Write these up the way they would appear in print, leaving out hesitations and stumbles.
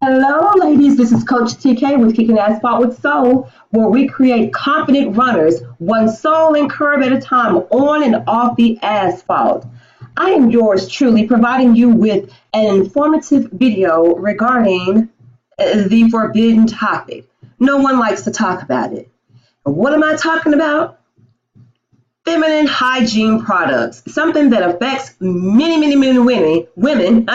Hello, ladies. This is Coach TK with Kicking Asphalt with Soul, where we create confident runners, one soul and curve at a time, on and off the asphalt. I am yours truly, providing you with an informative video regarding the forbidden topic. No one likes to talk about it. What am I talking about? Feminine hygiene products, something that affects many women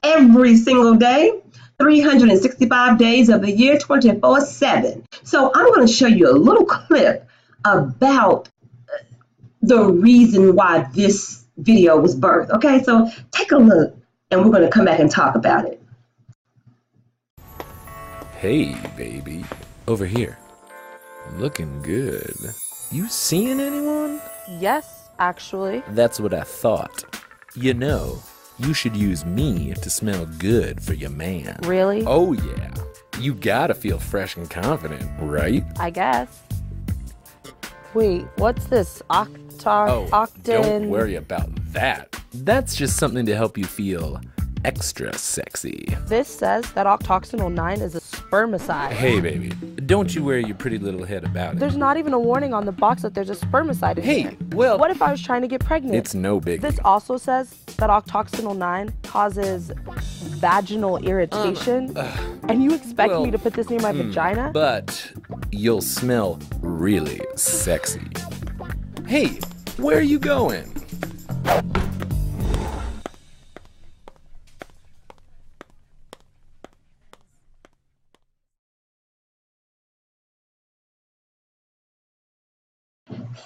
every single day, 365 days of the year, 24/7. So I'm going to show you a little clip about the reason why this video was birthed. Okay, so take a look and we're going to come back and talk about it. Hey, baby, over here. Looking good. You seeing anyone? Yes, actually. That's what I thought. You know, you should use me to smell good for your man. Really? Oh, yeah. You gotta feel fresh and confident, right? I guess. Wait, what's this? Octane? Don't worry about that. That's just something to help you feel extra sexy. This says that octoxinol 9 is a spermicide. Hey, baby, don't you worry your pretty little head about it. There's not even a warning on the box that there's a spermicide in here. Hey, well... What if I was trying to get pregnant? It's no biggie. This also says that octoxinol 9 causes vaginal irritation. And you expect me to put this near my vagina? But you'll smell really sexy. Hey, where are you going?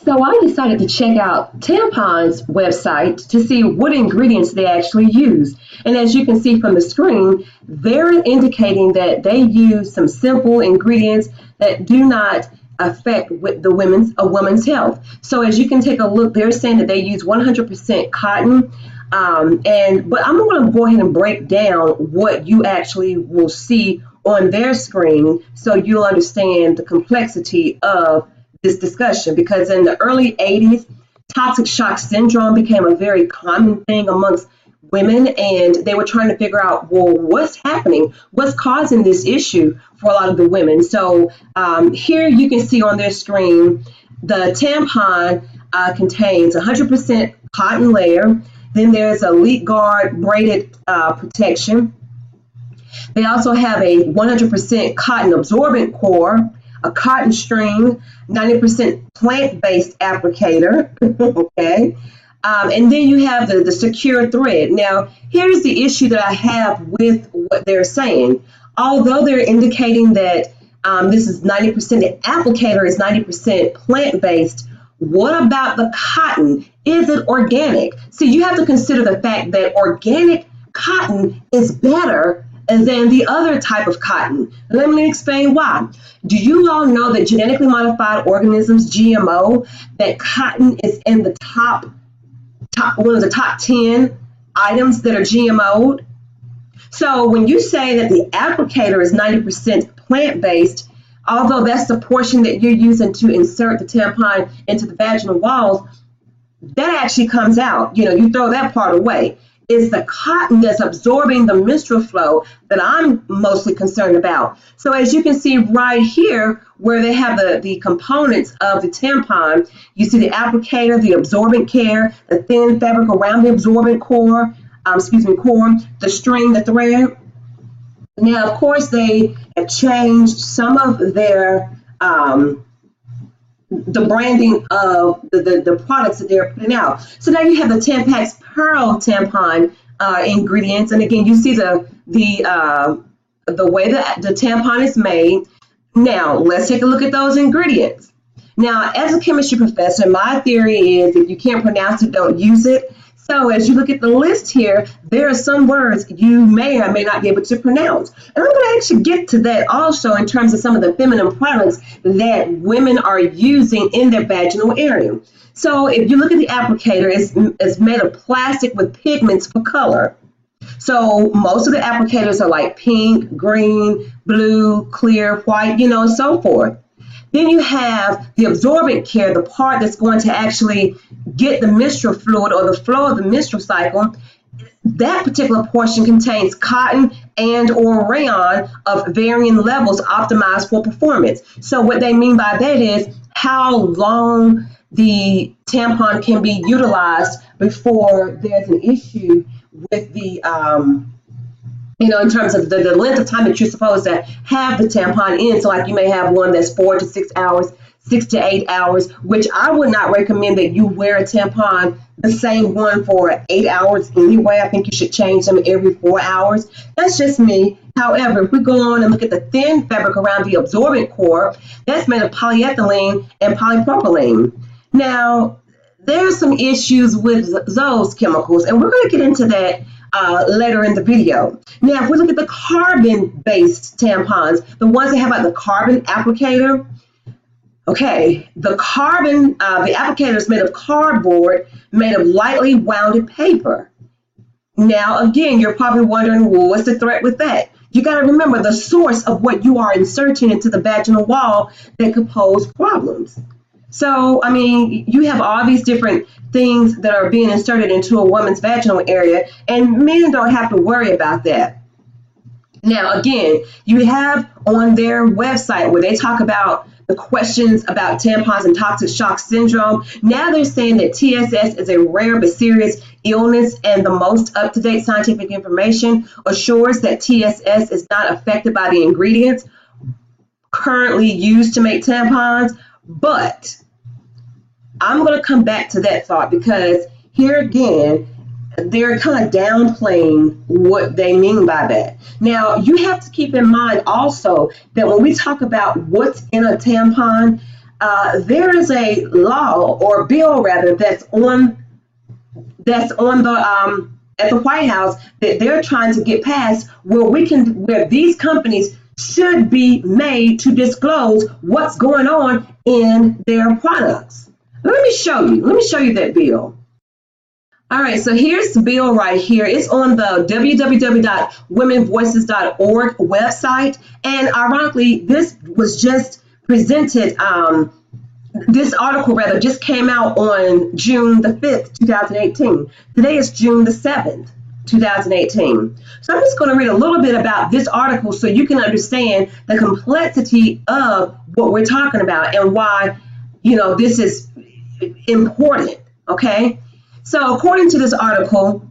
So I decided to check out Tampon's website to see what ingredients they actually use. And as you can see from the screen, they're indicating that they use some simple ingredients that do not affect a woman's health. So as you can take a look, they're saying that they use 100% cotton. But I'm going to go ahead and break down what you actually will see on their screen so you'll understand the complexity of this discussion, because in the early 80s, toxic shock syndrome became a very common thing amongst women, and they were trying to figure out, well, what's happening? What's causing this issue for a lot of the women? So here you can see on their screen, the tampon contains 100% cotton layer. Then there's a leak guard braided protection. They also have a 100% cotton absorbent core, a cotton string, 90% plant-based applicator, okay? And then you have the secure thread. Now, here's the issue that I have with what they're saying. Although they're indicating that this is 90%, the applicator is 90% plant-based, what about the cotton? Is it organic? So you have to consider the fact that organic cotton is better than the other type of cotton. Let me explain why. Do you all know that genetically modified organisms, GMO, that cotton is in the one of the top 10 items that are GMO'd? So when you say that the applicator is 90% plant-based, although that's the portion that you're using to insert the tampon into the vaginal walls, that actually comes out. You know, you throw that part away. It's the cotton that's absorbing the menstrual flow that I'm mostly concerned about. So as you can see right here, where they have the components of the tampon, you see the applicator, the absorbent care, the thin fabric around the absorbent core, the string, the thread. Now, of course, they have changed some of their the branding of the products that they're putting out. So now you have the Tampax Pearl tampon ingredients, and again, you see the way that the tampon is made. Now, let's take a look at those ingredients. Now, as a chemistry professor, my theory is if you can't pronounce it, don't use it. So as you look at the list here, there are some words you may or may not be able to pronounce. And I'm going to actually get to that also in terms of some of the feminine products that women are using in their vaginal area. So if you look at the applicator, it's made of plastic with pigments for color. So most of the applicators are like pink, green, blue, clear, white, and so forth. Then you have the absorbent care, the part that's going to actually get the menstrual fluid or the flow of the menstrual cycle. that particular portion contains cotton and or rayon of varying levels optimized for performance. So what they mean by that is how long the tampon can be utilized before there's an issue with the in terms of the length of time that you're supposed to have the tampon in. So like you may have one that's 4 to 6 hours, 6 to 8 hours, which I would not recommend that you wear a tampon the same one for 8 hours anyway. I think you should change them every 4 hours. That's just me. However, if we go on and look at the thin fabric around the absorbent core, that's made of polyethylene and polypropylene. Now, there are some issues with those chemicals, and we're going to get into that later in the video. Now, if we look at the carbon-based tampons, the ones that have like the carbon applicator, okay, the applicator is made of cardboard, made of lightly wounded paper. Now, again, you're probably wondering, well, what's the threat with that? You got to remember the source of what you are inserting into the vaginal wall that could pose problems. So, I mean, you have all these different things that are being inserted into a woman's vaginal area, and men don't have to worry about that. Now, again, you have on their website where they talk about the questions about tampons and toxic shock syndrome. Now they're saying that TSS is a rare but serious illness, and the most up-to-date scientific information assures that TSS is not affected by the ingredients currently used to make tampons. But I'm going to come back to that thought, because here again, they're kind of downplaying what they mean by that. Now, you have to keep in mind also that when we talk about what's in a tampon, there is a law or bill rather that's on the at the White House that they're trying to get passed, where these companies should be made to disclose what's going on in their products. Let me show you that bill. All right, so here's the bill right here. It's on the www.womenvoices.org website. And ironically, this was just presented, this article rather just came out on June the 5th, 2018. Today is June the 7th, 2018. So I'm just going to read a little bit about this article so you can understand the complexity of what we're talking about and why, this is important, okay? So according to this article,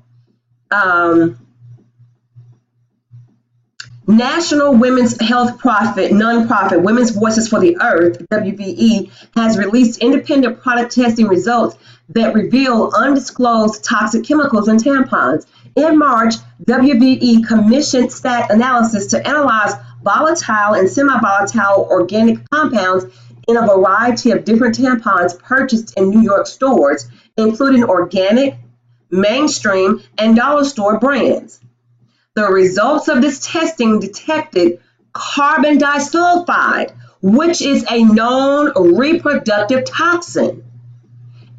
National Women's Health nonprofit Women's Voices for the Earth, WVE, has released independent product testing results that reveal undisclosed toxic chemicals in tampons. In March, WVE commissioned stat analysis to analyze volatile and semi-volatile organic compounds in a variety of different tampons purchased in New York stores, including organic, mainstream, and dollar store brands. The results of this testing detected carbon disulfide, which is a known reproductive toxin,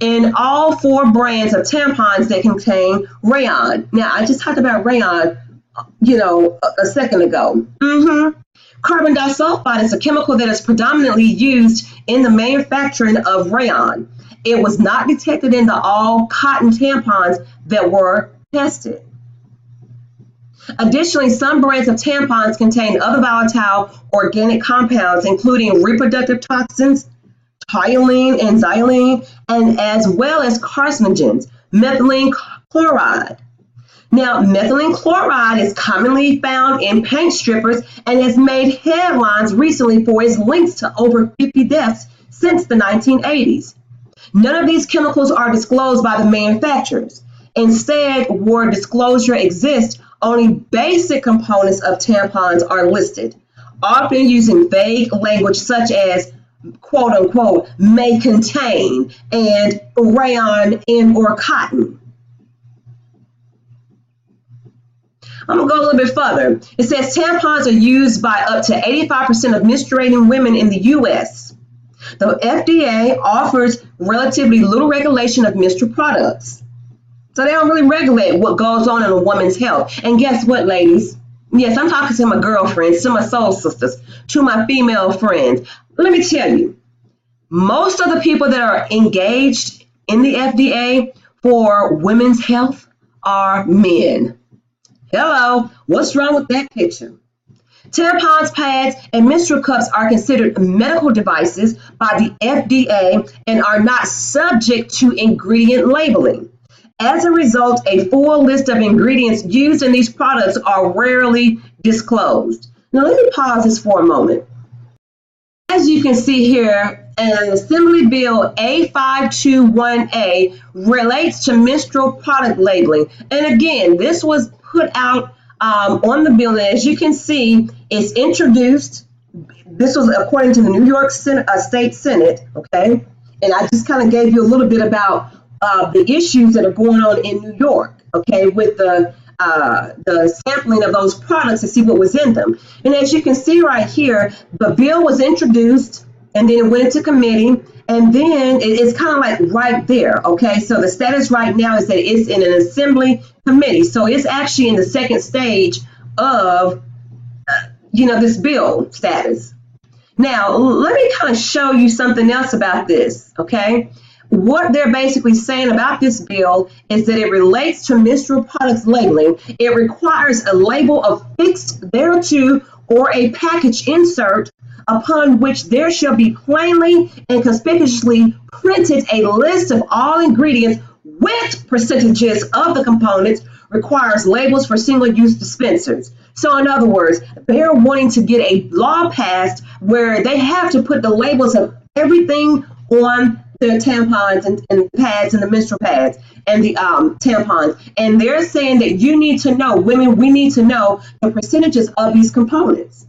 in all 4 brands of tampons that contain rayon. Now, I just talked about rayon, a second ago. Carbon disulfide is a chemical that is predominantly used in the manufacturing of rayon. It was not detected in the all cotton tampons that were tested. Additionally, some brands of tampons contain other volatile organic compounds, including reproductive toxins, toluene and xylene, and as well as carcinogens, methylene chloride. Now, methylene chloride is commonly found in paint strippers and has made headlines recently for its links to over 50 deaths since the 1980s. None of these chemicals are disclosed by the manufacturers. Instead, where disclosure exists, only basic components of tampons are listed, often using vague language such as quote unquote may contain and rayon and or cotton. I'm going to go a little bit further. It says tampons are used by up to 85% of menstruating women in the U.S. The FDA offers relatively little regulation of menstrual products. So they don't really regulate what goes on in a woman's health. And guess what, ladies? Yes, I'm talking to my girlfriends, to my soul sisters, to my female friends. Let me tell you, most of the people that are engaged in the FDA for women's health are men. Hello, what's wrong with that picture? Tampons, pads, and menstrual cups are considered medical devices by the FDA and are not subject to ingredient labeling. As a result, a full list of ingredients used in these products are rarely disclosed. Now, let me pause this for a moment. As you can see here, an Assembly Bill A521A relates to menstrual product labeling. And again, this was put out on the bill. And as you can see, it's introduced. This was according to the New York State Senate, okay? And I just kind of gave you a little bit about the issues that are going on in New York, okay, with the sampling of those products to see what was in them. And as you can see right here, the bill was introduced and then it went into committee, and then it's kind of like right there, okay? So the status right now is that it's in an assembly committee. So it's actually in the second stage of, this bill status. Now, let me kind of show you something else about this, okay? What they're basically saying about this bill is that it relates to menstrual products labeling. It requires a label affixed thereto or a package insert upon which there shall be plainly and conspicuously printed a list of all ingredients with percentages of the components, requires labels for single-use dispensers. So in other words, they're wanting to get a law passed where they have to put the labels of everything on the tampons and pads and the menstrual pads and the tampons. And they're saying that you need to know, women, we need to know the percentages of these components.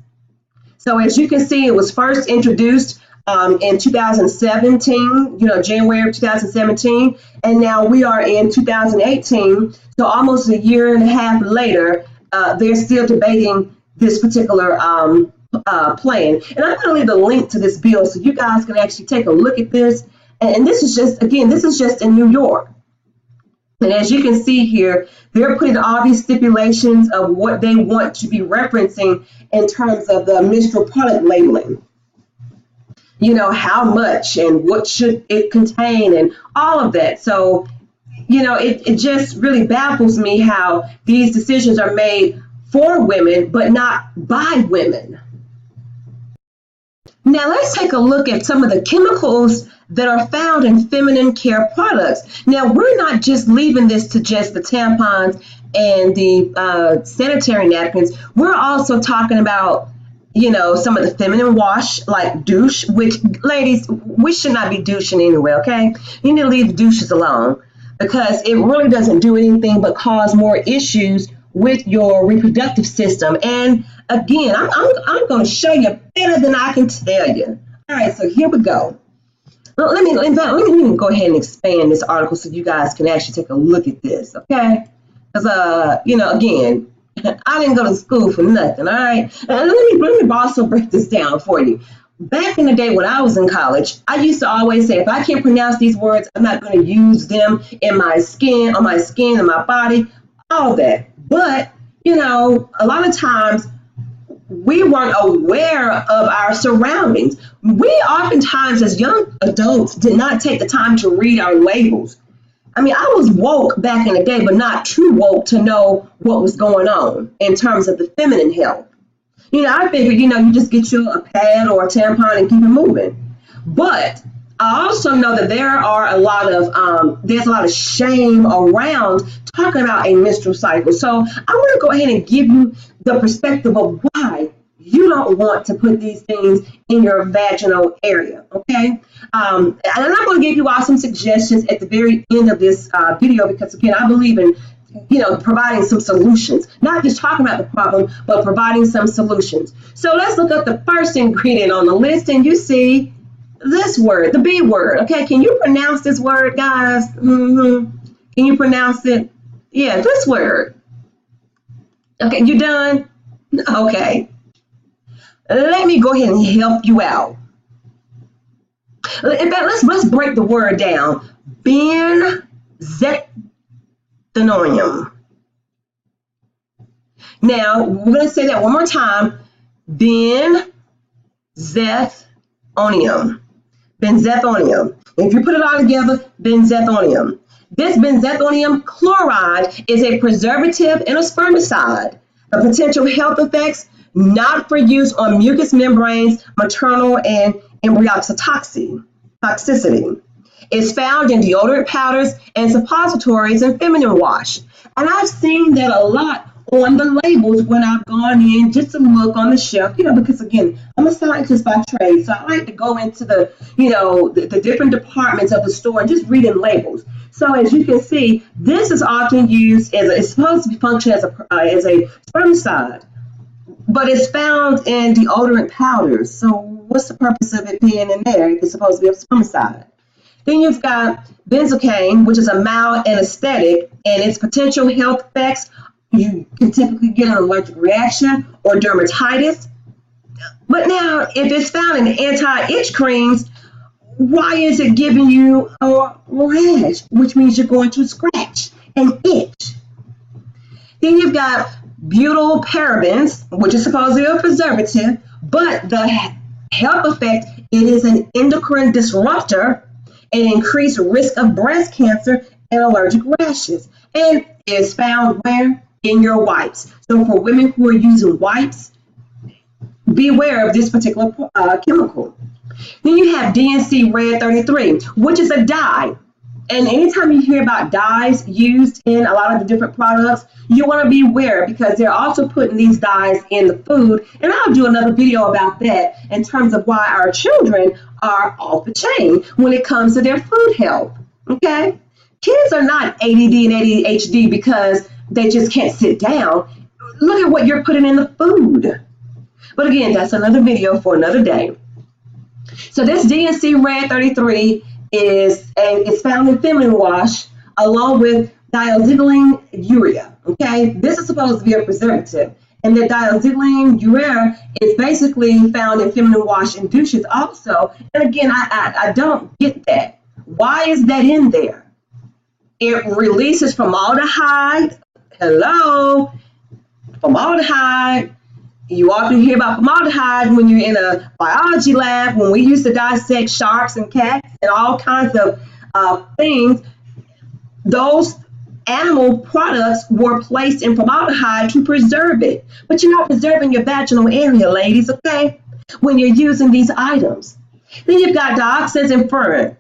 So as you can see, it was first introduced in 2017, January of 2017, and now we are in 2018. So almost a year and a half later, they're still debating this particular plan. And I'm going to leave the link to this bill so you guys can actually take a look at this. And this is just, again, this is just in New York. And as you can see here, they're putting all these stipulations of what they want to be referencing in terms of the menstrual product labeling. How much and what should it contain and all of that. So, it just really baffles me how these decisions are made for women, but not by women. Now let's take a look at some of the chemicals that are found in feminine care products. Now we're not just leaving this to just the tampons and the sanitary napkins. We're also talking about, some of the feminine wash like douche, which ladies, we should not be douching anyway, okay? You need to leave the douches alone because it really doesn't do anything but cause more issues with your reproductive system. And again, I'm going to show you better than I can tell you. All right, so here we go. Well, let me go ahead and expand this article so you guys can actually take a look at this, okay? Because, again, I didn't go to school for nothing, all right? Let me also break this down for you. Back in the day when I was in college, I used to always say, if I can't pronounce these words, I'm not going to use them in my skin, on my skin, and my body, all that. But, a lot of times we weren't aware of our surroundings. We oftentimes as young adults did not take the time to read our labels. I mean, I was woke back in the day, but not too woke to know what was going on in terms of the feminine health. I figured, you just get you a pad or a tampon and keep it moving. But I also know that there's a lot of shame around talking about a menstrual cycle. So I want to go ahead and give you the perspective of why you don't want to put these things in your vaginal area, okay? And I'm going to give you all some suggestions at the very end of this video because, again, I believe in, providing some solutions. Not just talking about the problem, but providing some solutions. So let's look at the first ingredient on the list, and you see this word, the B word, okay? Can you pronounce this word, guys? Can you pronounce it? Yeah, this word. Okay, you done? Okay. Let me go ahead and help you out. In fact, let's break the word down. Benzethonium. Now, we're going to say that one more time. Benzethonium. Benzethonium. If you put it all together, benzethonium. This benzethonium chloride is a preservative and a spermicide. The potential health effects, not for use on mucous membranes, maternal and embryonic toxicity. It's found in deodorant powders and suppositories and feminine wash. And I've seen that a lot on the labels when I've gone in just to look on the shelf, because again, I'm a scientist by trade, so I like to go into the, the different departments of the store and just reading labels. So as you can see, this is often used it's supposed to function as a spermicide, but it's found in deodorant powders. So what's the purpose of it being in there if it's supposed to be a spermicide? Then you've got benzocaine, which is a mild anesthetic, and its potential health effects. You can typically get an allergic reaction or dermatitis. But now, if it's found in anti-itch creams, why is it giving you a rash, which means you're going to scratch and itch? Then you've got butyl parabens, which is supposedly a preservative, but the health effect, it is an endocrine disruptor and increased risk of breast cancer and allergic rashes. And is found where? In your wipes. So for women who are using wipes, beware of this particular chemical. Then you have DNC Red 33, which is a dye. And anytime you hear about dyes used in a lot of the different products, you want to be aware because they're also putting these dyes in the food. And I'll do another video about that in terms of why our children are off the chain when it comes to their food health. Okay? Kids are not ADD and ADHD because they just can't sit down. Look at what you're putting in the food. But again, that's another video for another day. So this DNC Red 33 is found in feminine wash along with diacetyl urea. Okay, this is supposed to be a preservative, and the diacetyl urea is basically found in feminine wash and douches also. And again, I don't get that. Why is that in there? It releases formaldehyde. Hello, formaldehyde. You often hear about formaldehyde when you're in a biology lab, when we used to dissect sharks and cats and all kinds of things. Those animal products were placed in formaldehyde to preserve it. But you're not preserving your vaginal area, ladies, okay, when you're using these items. Then you've got dioxins and furans,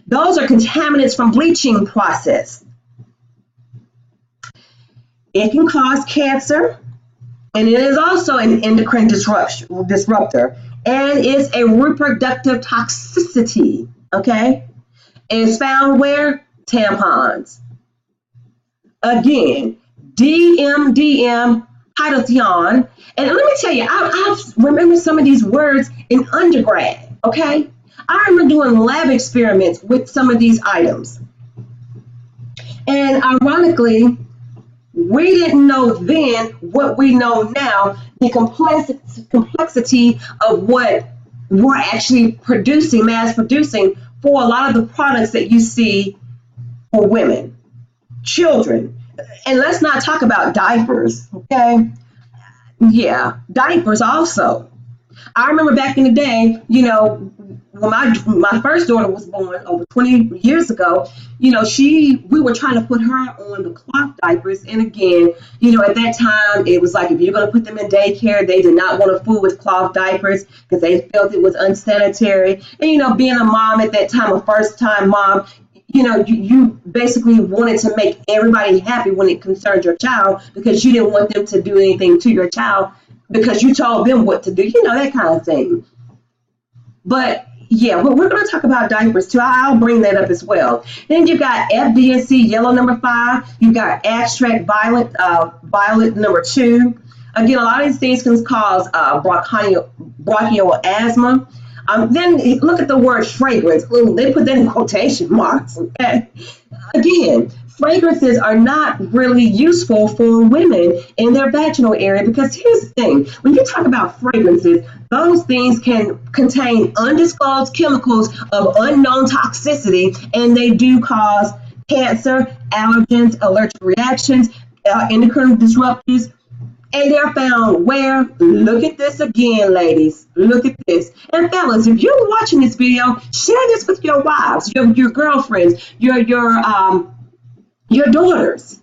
Those are contaminants from bleaching process. It can cause cancer, and it is also an endocrine disruptor, and it's a reproductive toxicity, okay? It's found where? Tampons. Again, DMDM hydrothionate. And let me tell you, I remember some of these words in undergrad, okay? I remember doing lab experiments with some of these items. And ironically, we didn't know then what we know now, the complexity of what we're actually mass producing for a lot of the products that you see for women, children. And let's not talk about diapers, okay? Yeah, diapers also. I remember back in the day, when my first daughter was born over 20 years ago, we were trying to put her on the cloth diapers. And again, at that time, it was like, if you're going to put them in daycare, they did not want to fool with cloth diapers because they felt it was unsanitary. And, being a mom at that time, a first time mom, you basically wanted to make everybody happy when it concerned your child because you didn't want them to do anything to your child because you told them what to do, that kind of thing. But yeah, but we're going to talk about diapers too. I'll bring that up as well. Then you got FDNC yellow number 5. You got abstract violet number 2. Again, a lot of these things can cause bronchial asthma. Then look at the word fragrance. Ooh, they put that in quotation marks. Okay. Again, fragrances are not really useful for women in their vaginal area because here's the thing. When you talk about fragrances, those things can contain undisclosed chemicals of unknown toxicity, and they do cause cancer, allergens, allergic reactions, endocrine disruptors, And they're found where? Look at this again, ladies. Look at this. And fellas, if you're watching this video, share this with your wives, your girlfriends, your daughters.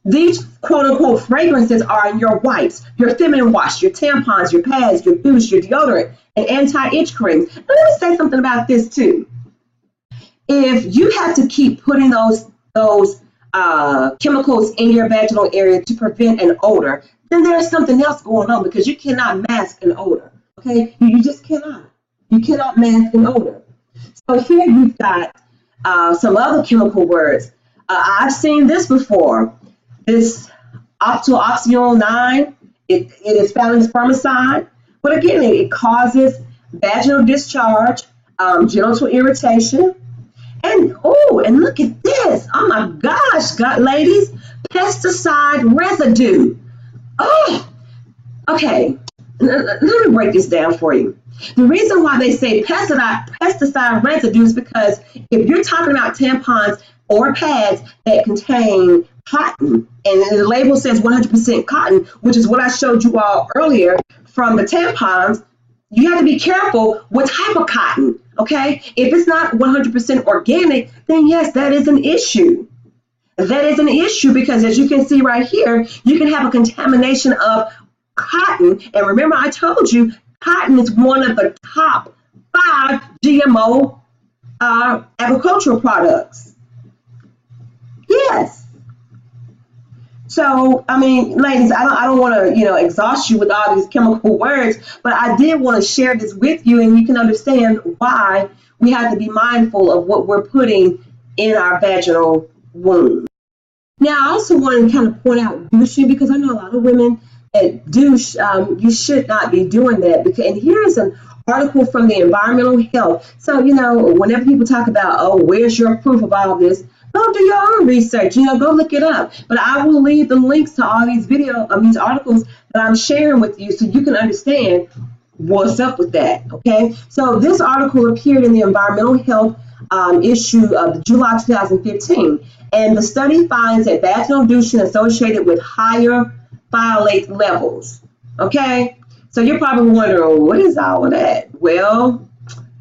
These quote-unquote fragrances are in your wipes, your feminine wash, your tampons, your pads, your douche, your deodorant, and anti-itch creams. And let me say something about this too. If you have to keep putting those chemicals in your vaginal area to prevent an odor, then there's something else going on, because you cannot mask an odor. Okay, you just cannot. You cannot mask an odor. So here you've got some other chemical words. I've seen this before. This octooxyol 9, it is found in spermicide, but again, it causes vaginal discharge, genital irritation, and look at this. Oh my gosh, ladies, pesticide residue. Oh, okay. Let me break this down for you. The reason why they say pesticide residue is because if you're talking about tampons or pads that contain cotton, and the label says 100% cotton, which is what I showed you all earlier from the tampons, you have to be careful what type of cotton, okay? If it's not 100% organic, then yes, that is an issue. That is an issue, because as you can see right here, you can have a contamination of cotton. And remember, I told you, cotton is one of the top 5 GMO agricultural products. Yes. So, I mean, ladies, I don't want to, exhaust you with all these chemical words, but I did want to share this with you, and you can understand why we have to be mindful of what we're putting in our vaginal wound. Now, I also want to kind of point out douching, because I know a lot of women that douche. You should not be doing that. And here's an article from the Environmental Health. So, whenever people talk about, where's your proof of all this? Go do your own research, go look it up. But I will leave the links to all these these articles that I'm sharing with you, so you can understand what's up with that, okay? So this article appeared in the Environmental Health issue of July 2015, and the study finds that vaginal douching associated with higher phthalate levels, okay? So you're probably wondering, what is all of that? Well,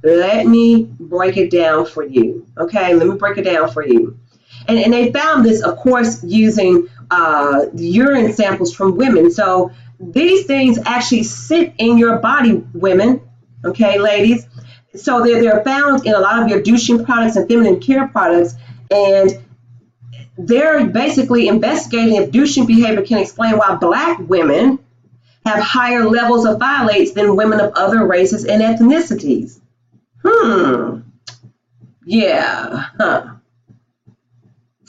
let me break it down for you, okay? Let me break it down for you. And they found this, of course, using urine samples from women. So these things actually sit in your body, women, okay, ladies? So they're found in a lot of your douching products and feminine care products, and they're basically investigating if douching behavior can explain why Black women have higher levels of phthalates than women of other races and ethnicities. Yeah,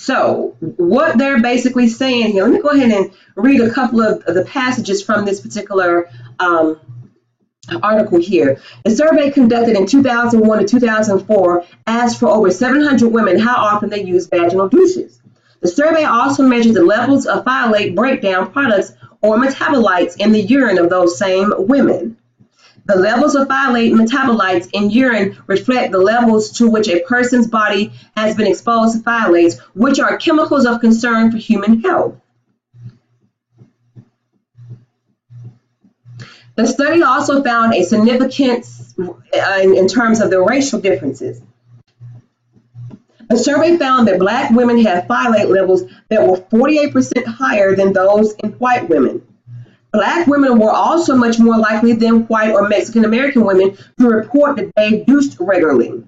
So what they're basically saying here, let me go ahead and read a couple of the passages from this particular article here. A survey conducted in 2001 to 2004 asked for over 700 women how often they use vaginal douches. The survey also measured the levels of phthalate breakdown products or metabolites in the urine of those same women. The levels of phthalate metabolites in urine reflect the levels to which a person's body has been exposed to phthalates, which are chemicals of concern for human health. The study also found a significance in terms of the racial differences. The survey found that Black women had phthalate levels that were 48% higher than those in white women. Black women were also much more likely than white or Mexican American women to report that they douched regularly.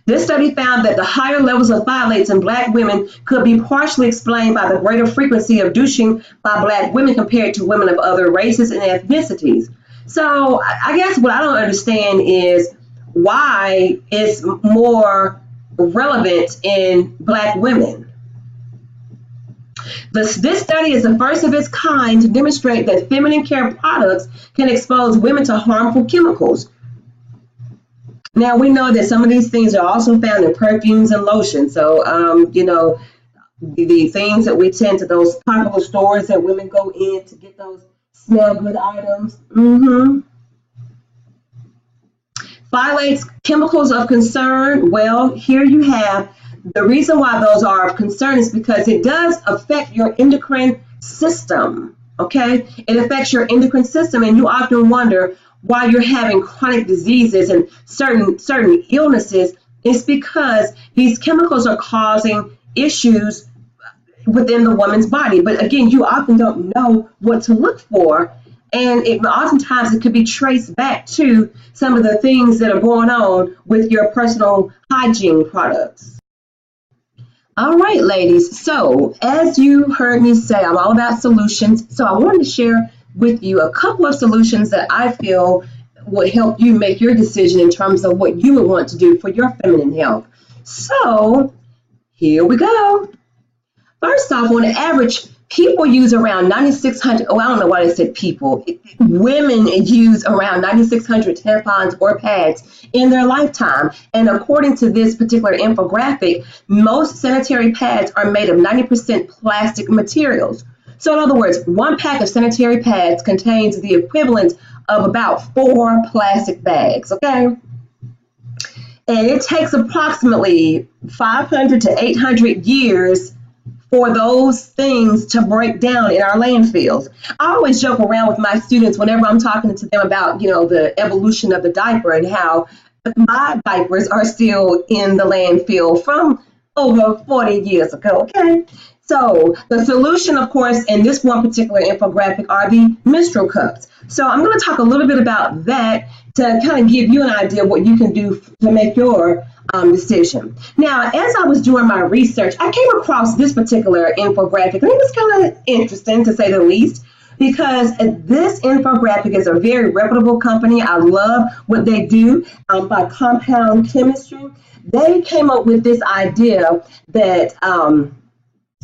This study found that the higher levels of phthalates in Black women could be partially explained by the greater frequency of douching by Black women compared to women of other races and ethnicities. So I guess what I don't understand is why it's more relevant in Black women. This study is the first of its kind to demonstrate that feminine care products can expose women to harmful chemicals. Now, we know that some of these things are also found in perfumes and lotions. So, the things that we tend to, those popular stores that women go in to get those smell good items. Phthalates, chemicals of concern. Well, here you have the reason why those are of concern is because it does affect your endocrine system. Okay, it affects your endocrine system, and you often wonder why you're having chronic diseases and certain illnesses. It's because these chemicals are causing issues within the woman's body. But again, you often don't know what to look for, and oftentimes it could be traced back to some of the things that are going on with your personal hygiene products. All right, ladies. So as you heard me say, I'm all about solutions. So I wanted to share with you a couple of solutions that I feel will help you make your decision in terms of what you would want to do for your feminine health. So here we go. First off, on average, people use around 9,600, I don't know why they said people. Women use around 9,600 tampons or pads in their lifetime. And according to this particular infographic, most sanitary pads are made of 90% plastic materials. So in other words, one pack of sanitary pads contains the equivalent of about 4 plastic bags, okay? And it takes approximately 500 to 800 years for those things to break down in our landfills. I always joke around with my students whenever I'm talking to them about, the evolution of the diaper and how my diapers are still in the landfill from over 40 years ago, okay? So the solution, of course, in this one particular infographic are the menstrual cups. So I'm going to talk a little bit about that to kind of give you an idea of what you can do to make your decision. Now, as I was doing my research, I came across this particular infographic, and it was kind of interesting to say the least, because this infographic is a very reputable company. I love what they do by Compound Chemistry. They came up with this idea that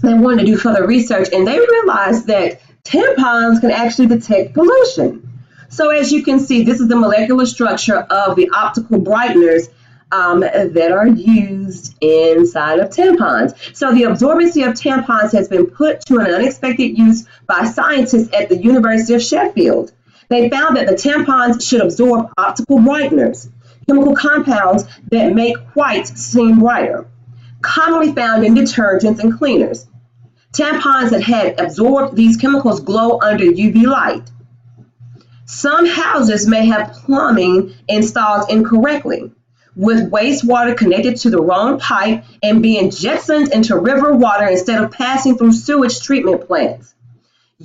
they wanted to do further research, and they realized that tampons can actually detect pollution. So as you can see, this is the molecular structure of the optical brighteners that are used inside of tampons. So the absorbency of tampons has been put to an unexpected use by scientists at the University of Sheffield. They found that the tampons should absorb optical brighteners, chemical compounds that make whites seem brighter, commonly found in detergents and cleaners. Tampons that had absorbed these chemicals glow under UV light. Some houses may have plumbing installed incorrectly, with wastewater connected to the wrong pipe and being jettisoned into river water instead of passing through sewage treatment plants.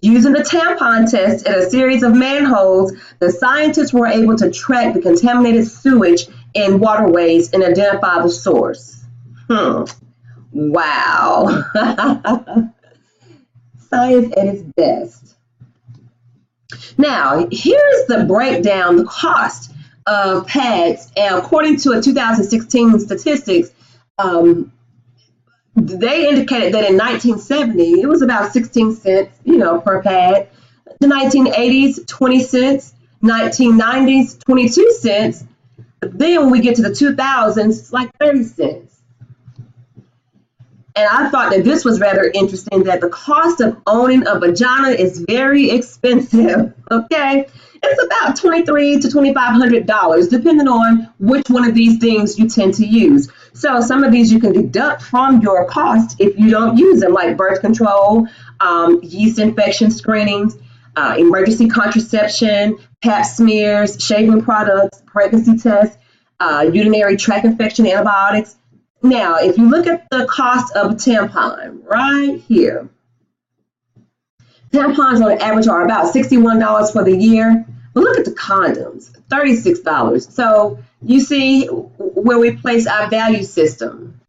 Using the tampon test at a series of manholes, the scientists were able to track the contaminated sewage in waterways and identify the source. Wow. Science at its best. Now, here's the breakdown, the cost of pads. And according to a 2016 statistics, they indicated that in 1970, it was about 16 cents, per pad. The 1980s, 20 cents. 1990s, 22 cents. Then when we get to the 2000s, it's like 30 cents. And I thought that this was rather interesting, that the cost of owning a vagina is very expensive, okay? It's about $2,300 to $2,500, depending on which one of these things you tend to use. So some of these you can deduct from your cost if you don't use them, like birth control, yeast infection screenings, emergency contraception, pap smears, shaving products, pregnancy tests, urinary tract infection antibiotics. Now, if you look at the cost of a tampon right here, tampons on average are about $61 for the year. But look at the condoms, $36. So you see where we place our value system.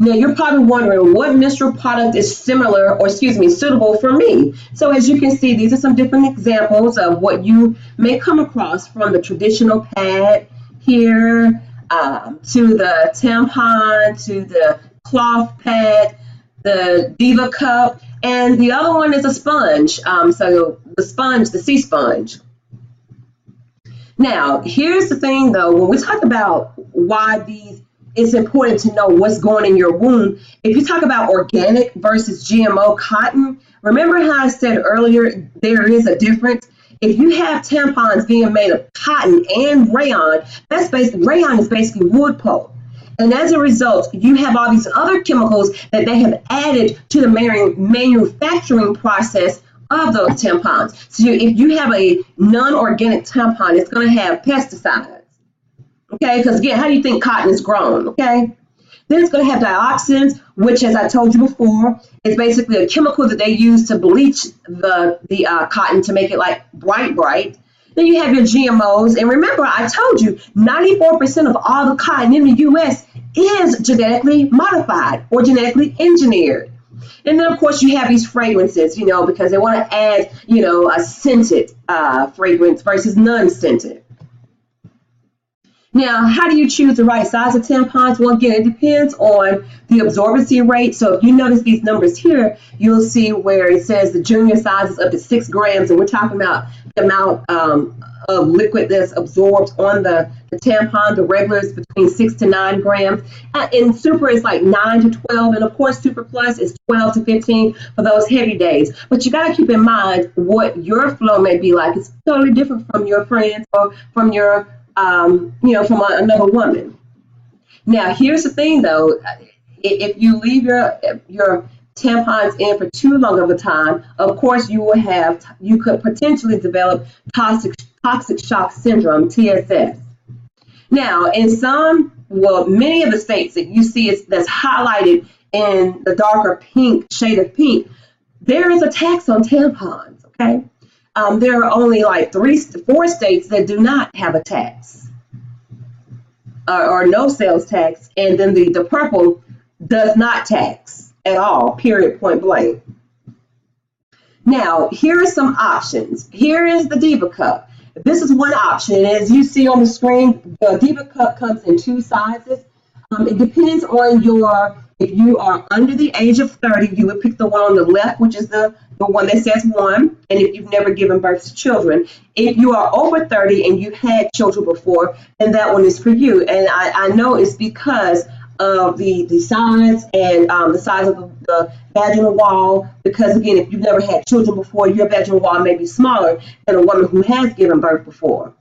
Now, you're probably wondering what menstrual product is suitable for me. So as you can see, these are some different examples of what you may come across, from the traditional pad here, to the tampon, to the cloth pad, the Diva cup, and the other one is a sponge. So the sponge, the sea sponge. Now, here's the thing though, when we talk about why it's important to know what's going in your womb. If you talk about organic versus GMO cotton, remember how I said earlier, there is a difference. If you have tampons being made of cotton and rayon, rayon is basically wood pulp. And as a result, you have all these other chemicals that they have added to the manufacturing process of those tampons. So if you have a non-organic tampon, it's going to have pesticides. Okay, because again, how do you think cotton is grown? Okay, then it's going to have dioxins, which, as I told you before, is basically a chemical that they use to bleach the cotton to make it like bright. Then you have your GMOs, and remember, I told you 94% of all the cotton in the U.S. is genetically modified or genetically engineered. And then, of course, you have these fragrances, because they want to add, a scented fragrance versus non-scented. Now, how do you choose the right size of tampons? Well, again, it depends on the absorbency rate. So if you notice these numbers here, you'll see where it says the junior size is up to 6 grams, and we're talking about the amount of liquid that's absorbed on the tampon. The regular is between 6 to 9 grams. And super is like 9 to 12. And of course, super plus is 12 to 15 for those heavy days. But you got to keep in mind what your flow may be like. It's totally different from your friends or from your from another woman. Now, here's the thing, though. If you leave your tampons in for too long of a time, of course, you could potentially develop toxic shock syndrome, TSS. Now, in many of the states that you see that's highlighted in the darker pink shade of pink, there is a tax on tampons. Okay. There are only like 4 states that do not have a tax or no sales tax, and then the purple does not tax at all, period, point blank. Now, here are some options. Here is the Diva Cup. This is one option. As you see on the screen, the Diva Cup comes in 2 sizes. It depends on if you are under the age of 30, you would pick the one on the left, which is the one that says 1, and if you've never given birth to children. If you are over 30 and you've had children before, then that one is for you. And I know it's because of the size and the size of the vaginal wall, because again, if you've never had children before, your vaginal wall may be smaller than a woman who has given birth before.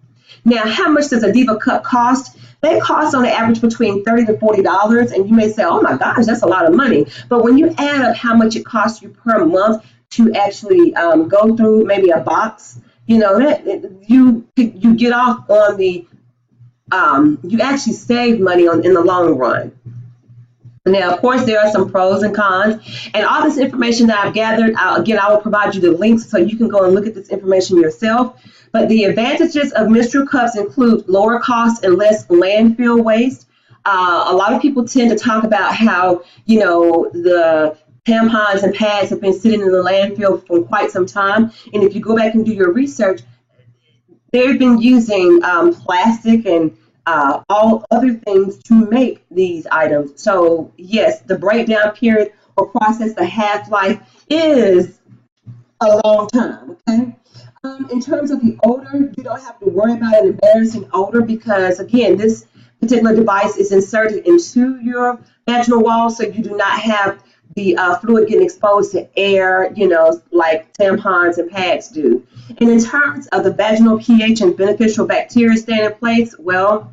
Now, how much does a Diva Cup cost? They cost on average between $30 to $40, and you may say, oh my gosh, that's a lot of money. But when you add up how much it costs you per month to actually go through maybe a box, that you get off on the, you actually save money in the long run. Now, of course, there are some pros and cons, and all this information that I've gathered, I will provide you the links so you can go and look at this information yourself. But the advantages of menstrual cups include lower costs and less landfill waste. A lot of people tend to talk about how, the tampons and pads have been sitting in the landfill for quite some time. And if you go back and do your research, they've been using plastic and all other things to make these items. So yes, the breakdown period or process, the half-life is a long time, okay? In terms of the odor, you don't have to worry about an embarrassing odor because, again, this particular device is inserted into your vaginal wall, so you do not have the fluid getting exposed to air, like tampons and pads do. And in terms of the vaginal pH and beneficial bacteria staying in place, well,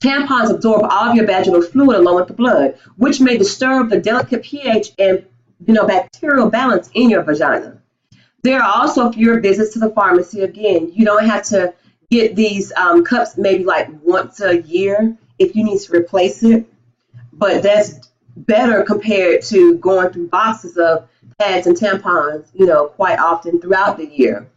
tampons absorb all of your vaginal fluid along with the blood, which may disturb the delicate pH and, bacterial balance in your vagina. There are also fewer visits to the pharmacy. Again, you don't have to get these cups maybe like once a year if you need to replace it, but that's better compared to going through boxes of pads and tampons, quite often throughout the year.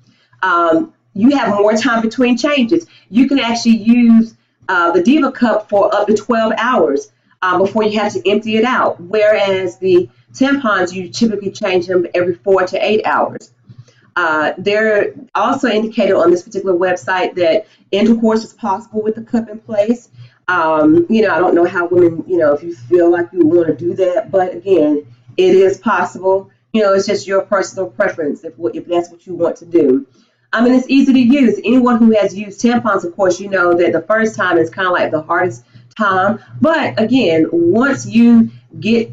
You have more time between changes. You can actually use the Diva Cup for up to 12 hours before you have to empty it out, whereas the tampons, you typically change them every 4 to 8 hours. They're also indicated on this particular website that intercourse is possible with the cup in place. I don't know how women, if you feel like you want to do that, but again, it is possible. It's just your personal preference if that's what you want to do. It's easy to use. Anyone who has used tampons, of course, you know that the first time is kind of like the hardest time. But again, once you get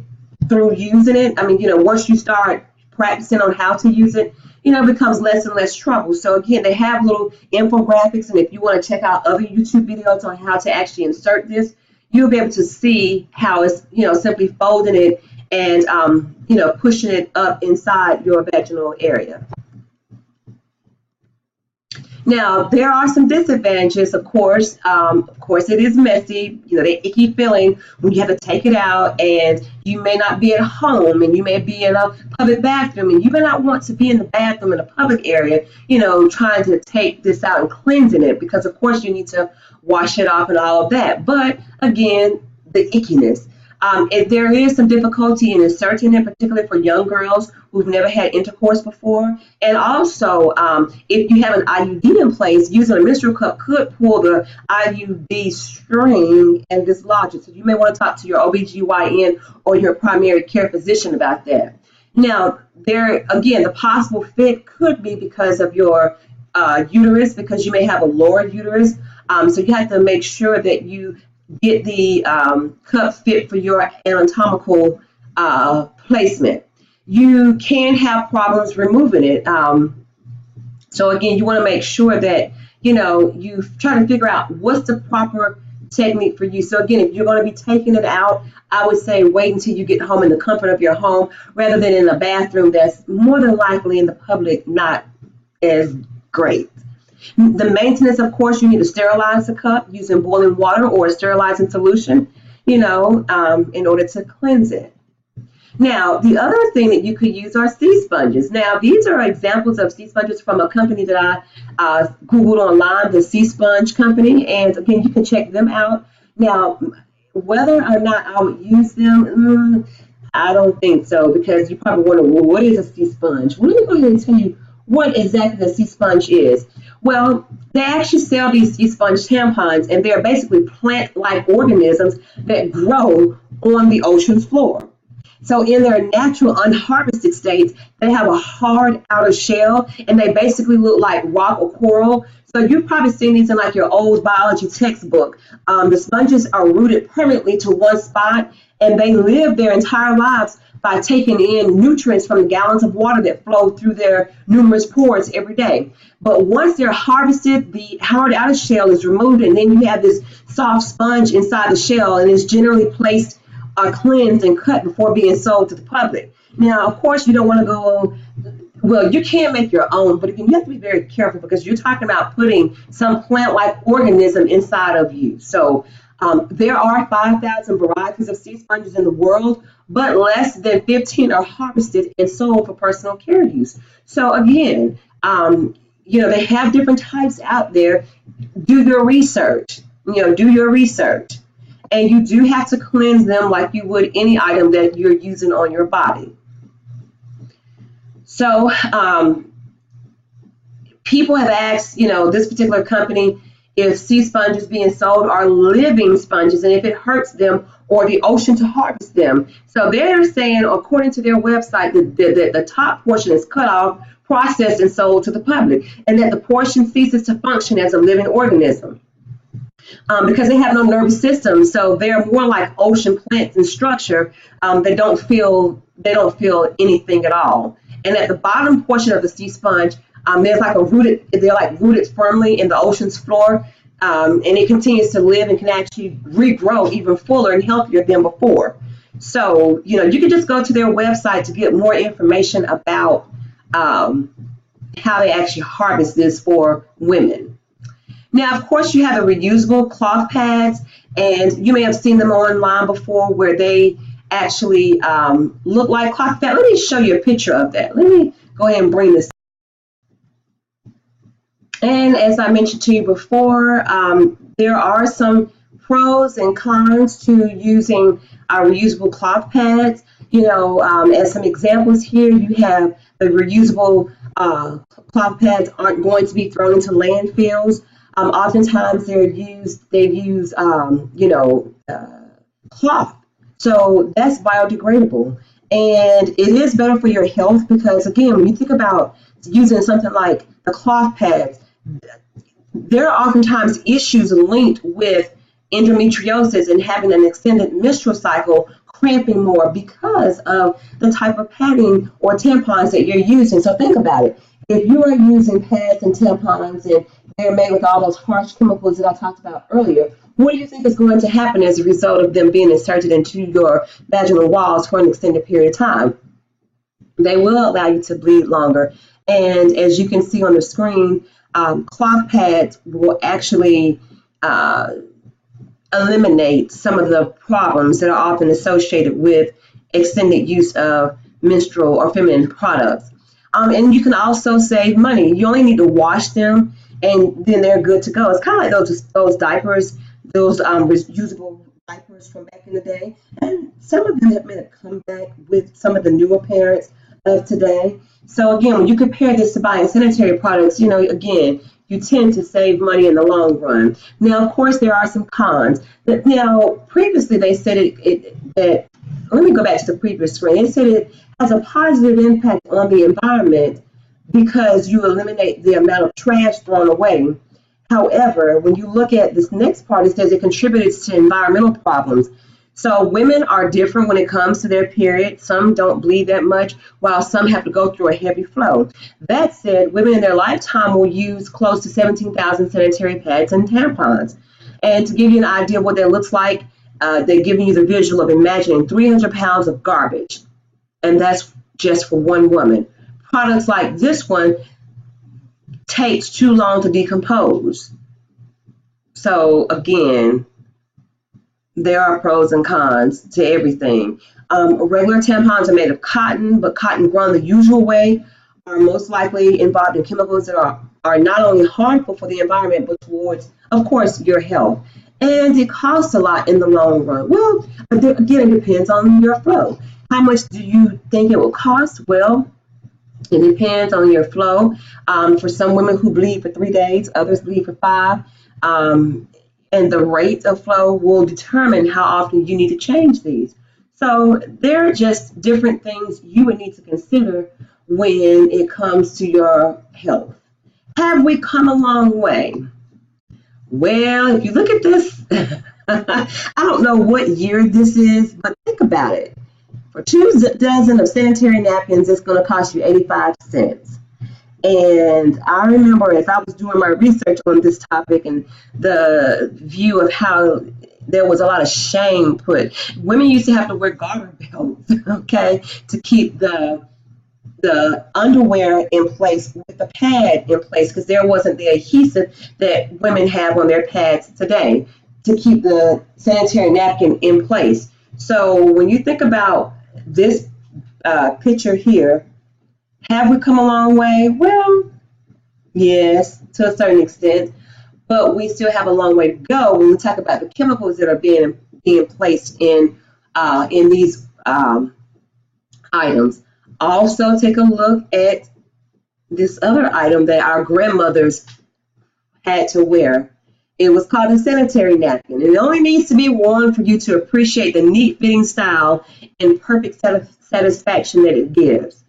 through using it, once you start practicing on how to use it, it becomes less and less trouble. So again, they have little infographics, and if you want to check out other YouTube videos on how to actually insert this, you'll be able to see how it's, simply folding it and, pushing it up inside your vaginal area. Now, there are some disadvantages, of course. It is messy, the icky feeling when you have to take it out, and you may not be at home, and you may be in a public bathroom, and you may not want to be in the bathroom in a public area, trying to take this out and cleansing it, because of course you need to wash it off and all of that. But again, the ickiness. There is some difficulty in inserting it, particularly for young girls who've never had intercourse before. And also, if you have an IUD in place, using a menstrual cup could pull the IUD string and dislodge it. So you may want to talk to your OBGYN or your primary care physician about that. Now, the possible fit could be because of your uterus, because you may have a lower uterus. So you have to make sure that you get the cup fit for your anatomical placement. You can have problems removing it. So again, you want to make sure that, you try to figure out what's the proper technique for you. So again, if you're going to be taking it out, I would say wait until you get home in the comfort of your home, rather than in a bathroom that's more than likely in the public not as great. The maintenance, of course, you need to sterilize the cup using boiling water or a sterilizing solution, in order to cleanse it. Now, the other thing that you could use are sea sponges. Now, these are examples of sea sponges from a company that I Googled online, the Sea Sponge Company, and again, you can check them out. Now, whether or not I would use them, I don't think so, because you probably wonder, well, what is a sea sponge? Well, let me go ahead and tell you what exactly a sea sponge is. Well, they actually sell these sea sponge tampons, and they're basically plant-like organisms that grow on the ocean's floor. So in their natural unharvested states, they have a hard outer shell, and they basically look like rock or coral. So you've probably seen these in like your old biology textbook. The sponges are rooted permanently to one spot, and they live their entire lives by taking in nutrients from the gallons of water that flow through their numerous pores every day. But once they're harvested, the hard outer shell is removed, and then you have this soft sponge inside the shell, and it's generally placed, cleansed, and cut before being sold to the public. Now, of course, you don't want to go, well, you can make your own, but again, you have to be very careful, because you're talking about putting some plant-like organism inside of you. So there are 5,000 varieties of sea sponges in the world, but less than 15 are harvested and sold for personal care use. So again, they have different types out there. Do your research, and you do have to cleanse them like you would any item that you're using on your body. So people have asked, this particular company, if sea sponges being sold are living sponges, and if it hurts them or the ocean to harvest them. So they're saying, according to their website, that the top portion is cut off, processed, and sold to the public, and that the portion ceases to function as a living organism. Because they have no nervous system, so they're more like ocean plants in structure. They don't feel anything at all. And at the bottom portion of the sea sponge, they're rooted firmly in the ocean's floor, and it continues to live and can actually regrow even fuller and healthier than before. So, you can just go to their website to get more information about how they actually harvest this for women. Now, of course, you have the reusable cloth pads, and you may have seen them online before, where they actually look like cloth pads. Let me show you a picture of that. Let me go ahead and bring this. And as I mentioned to you before, there are some pros and cons to using our reusable cloth pads. As some examples here, you have the reusable cloth pads aren't going to be thrown into landfills. Oftentimes they use cloth, so that's biodegradable, and it is better for your health, because again, when you think about using something like the cloth pads, there are oftentimes issues linked with endometriosis and having an extended menstrual cycle, cramping more because of the type of padding or tampons that you're using. So think about it. If you are using pads and tampons and they're made with all those harsh chemicals that I talked about earlier, what do you think is going to happen as a result of them being inserted into your vaginal walls for an extended period of time? They will allow you to bleed longer. And as you can see on the screen, cloth pads will actually eliminate some of the problems that are often associated with extended use of menstrual or feminine products. And you can also save money. You only need to wash them, and then they're good to go. It's kind of like those diapers, those reusable diapers from back in the day. And some of them have made a comeback with some of the newer parents of today. So again, when you compare this to buying sanitary products, again, you tend to save money in the long run. Now, of course, there are some cons. But now, previously they said that, let me go back to the previous screen. They said it has a positive impact on the environment because you eliminate the amount of trash thrown away. However, when you look at this next part, it says it contributes to environmental problems. So women are different when it comes to their period. Some don't bleed that much, while some have to go through a heavy flow. That said, women in their lifetime will use close to 17,000 sanitary pads and tampons. And to give you an idea of what that looks like, they're giving you the visual of imagining 300 pounds of garbage. And that's just for one woman. Products like this one takes too long to decompose. So again, there are pros and cons to everything. Regular tampons are made of cotton, but cotton grown the usual way are most likely involved in chemicals that are not only harmful for the environment, but towards, of course, your health. And it costs a lot in the long run. Well, again, it depends on your flow. How much do you think it will cost? Well, it depends on your flow. For some women who bleed for 3 days, others bleed for 5. And the rate of flow will determine how often you need to change these. So there are just different things you would need to consider when it comes to your health. Have we come a long way? Well, if you look at this, I don't know what year this is, but think about it. For 2 dozen of sanitary napkins, it's going to cost you 85 cents. And I remember as I was doing my research on this topic and the view of how there was a lot of shame put. Women used to have to wear garter belts, okay, to keep the underwear in place with the pad in place because there wasn't the adhesive that women have on their pads today to keep the sanitary napkin in place. So when you think about this picture here, have we come a long way? Well, yes, to a certain extent, but we still have a long way to go when we talk about the chemicals that are being placed in these items. Also, take a look at this other item that our grandmothers had to wear. It was called a sanitary napkin. It only needs to be worn for you to appreciate the neat fitting style and perfect satisfaction that it gives.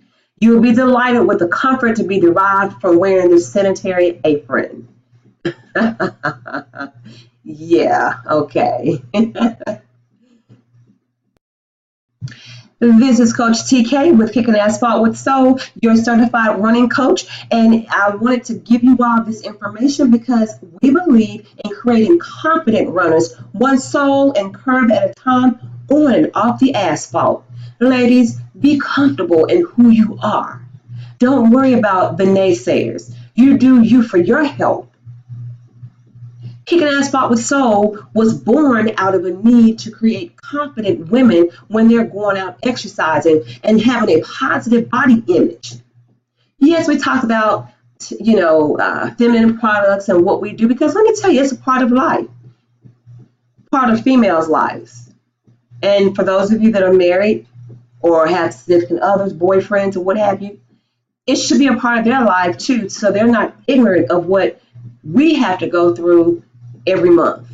You will be delighted with the comfort to be derived from wearing this sanitary apron. Yeah, okay. This is Coach TK with Kicking Asphalt with Soul, your certified running coach. And I wanted to give you all this information because we believe in creating confident runners, one sole and curve at a time, on and off the asphalt. Ladies, be comfortable in who you are. Don't worry about the naysayers. You do you for your health. Kicking Asphalt with Soul was born out of a need to create confident women when they're going out exercising and having a positive body image. Yes, we talked about, feminine products and what we do, because let me tell you, it's a part of life, part of females' lives. And for those of you that are married or have significant others, boyfriends, or what have you, it should be a part of their life too, so they're not ignorant of what we have to go through every month.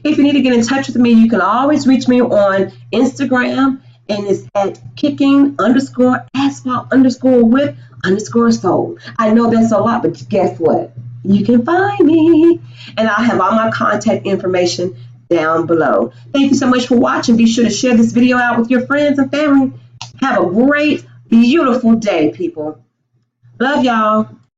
If you need to get in touch with me, you can always reach me on Instagram, and it's at kicking_asphalt_with_soul. I know that's a lot, but guess what? You can find me, and I'll have all my contact information down below. Thank you so much for watching. Be sure to share this video out with your friends and family. Have a great, beautiful day, people. Love y'all.